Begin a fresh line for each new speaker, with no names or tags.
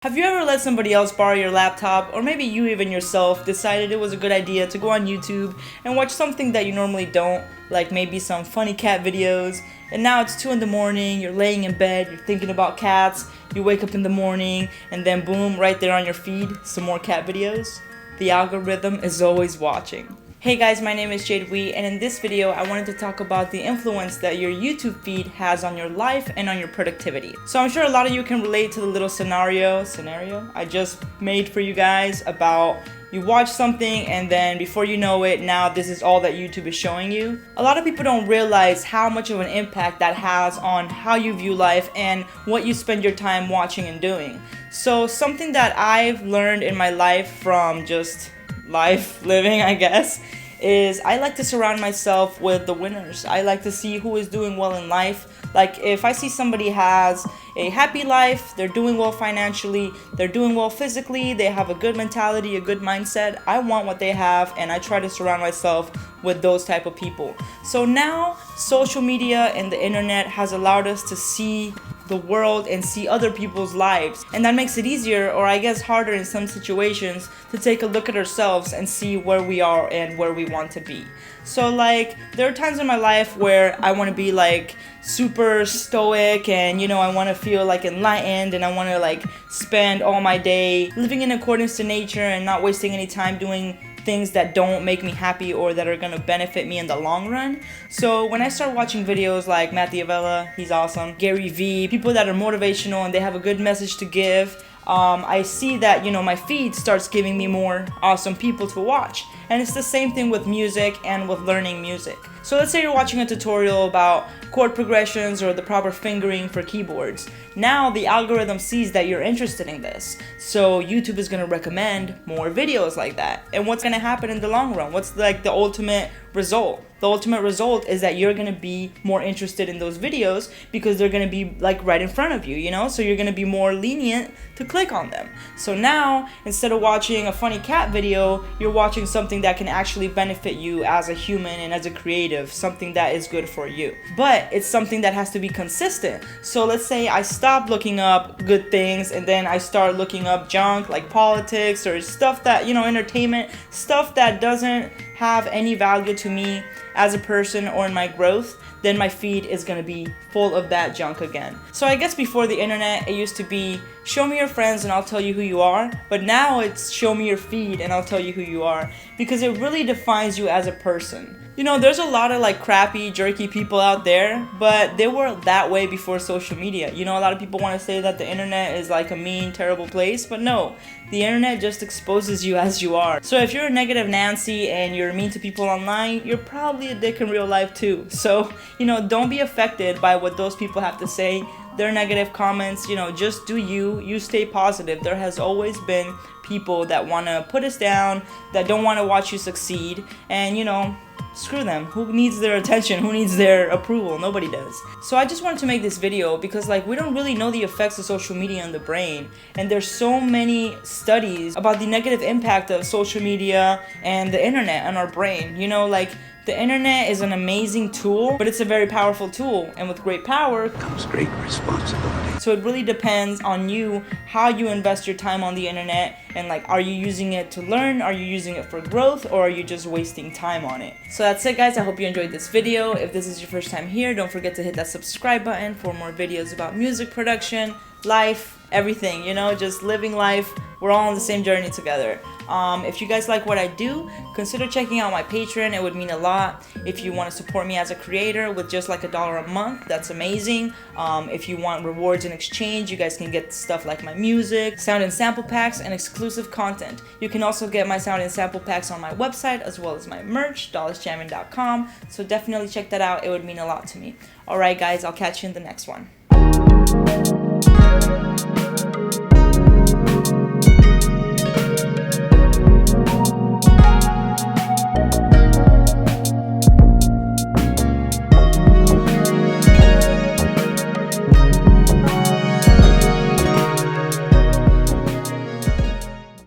Have you ever let somebody else borrow your laptop, or maybe you even yourself decided it was a good idea to go on YouTube and watch something that you normally don't, like maybe some funny cat videos, and now it's 2 in the morning, you're laying in bed, you're thinking about cats, you wake up in the morning, and then boom, right there on your feed, some more cat videos? The algorithm is always watching. Hey guys, my name is JAde, and in this video I wanted to talk about the influence that your YouTube feed has on your life and on your productivity. So I'm sure a lot of you can relate to the little scenario I just made for you guys about you watch something and then before you know it, now this is all that YouTube is showing you. A lot of people don't realize how much of an impact that has on how you view life and what you spend your time watching and doing. So something that I've learned in my life from just life living, I guess, is I like to surround myself with the winners. I like to see who is doing well in life. Like if I see somebody has a happy life, they're doing well financially, they're doing well physically, they have a good mentality, a good mindset, I want what they have, and I try to surround myself with those type of people. So now social media and the internet has allowed us to see the world and see other people's lives, and that makes it easier, or I guess harder in some situations, to take a look at ourselves and see where we are and where we want to be. So like there are times in my life where I want to be like super stoic and I want to feel like enlightened, and I want to like spend all my day living in accordance to nature and not wasting any time doing things that don't make me happy or that are going to benefit me in the long run. So when I start watching videos like Matthew Vella, he's awesome, Gary V, people that are motivational and they have a good message to give, I see that my feed starts giving me more awesome people to watch. And it's the same thing with music and with learning music. So let's say you're watching a tutorial about chord progressions or the proper fingering for keyboards. Now the algorithm sees that you're interested in this, so YouTube is going to recommend more videos like that. And what's going to happen in the long run? What's like the ultimate result? The ultimate result is that you're going to be more interested in those videos because they're going to be like right in front of you, so you're going to be more lenient to click on them. So now instead of watching a funny cat video, you're watching something that can actually benefit you as a human and as a creative, something that is good for you. But it's something that has to be consistent. So let's say I stop looking up good things and then I start looking up junk like politics or stuff that, entertainment, stuff that doesn't have any value to me as a person or in my growth, then my feed is going to be full of that junk again. So I guess before the internet, it used to be show me your friends and I'll tell you who you are, but now it's show me your feed and I'll tell you who you are, because it really defines you as a person. There's a lot of like crappy, jerky people out there, but they were that way before social media. A lot of people want to say that the internet is like a mean, terrible place, but no, the internet just exposes you as you are. So if you're a negative Nancy and you're mean to people online, you're probably a dick in real life too. So, don't be affected by what those people have to say, their negative comments. Just do you stay positive. There has always been people that want to put us down, that don't want to watch you succeed, and screw them. Who needs their attention? Who needs their approval? Nobody does. So I just wanted to make this video because we don't really know the effects of social media on the brain, and there's so many studies about the negative impact of social media and the internet on our brain. The internet is an amazing tool, but it's a very powerful tool, and with great power
comes great responsibility.
So it really depends on you, how you invest your time on the internet, and are you using it to learn, are you using it for growth, or are you just wasting time on it? So that's it guys, I hope you enjoyed this video. If this is your first time here, don't forget to hit that subscribe button for more videos about music production, life, everything, just living life. We're all on the same journey together. If you guys like what I do, consider checking out my Patreon. It would mean a lot. If you want to support me as a creator with just like $1 a month, that's amazing. If you want rewards in exchange, you guys can get stuff like my music, sound and sample packs, and exclusive content. You can also get my sound and sample packs on my website as well as my merch, dollarsjamming.com. So definitely check that out. It would mean a lot to me. Alright guys, I'll catch you in the next one.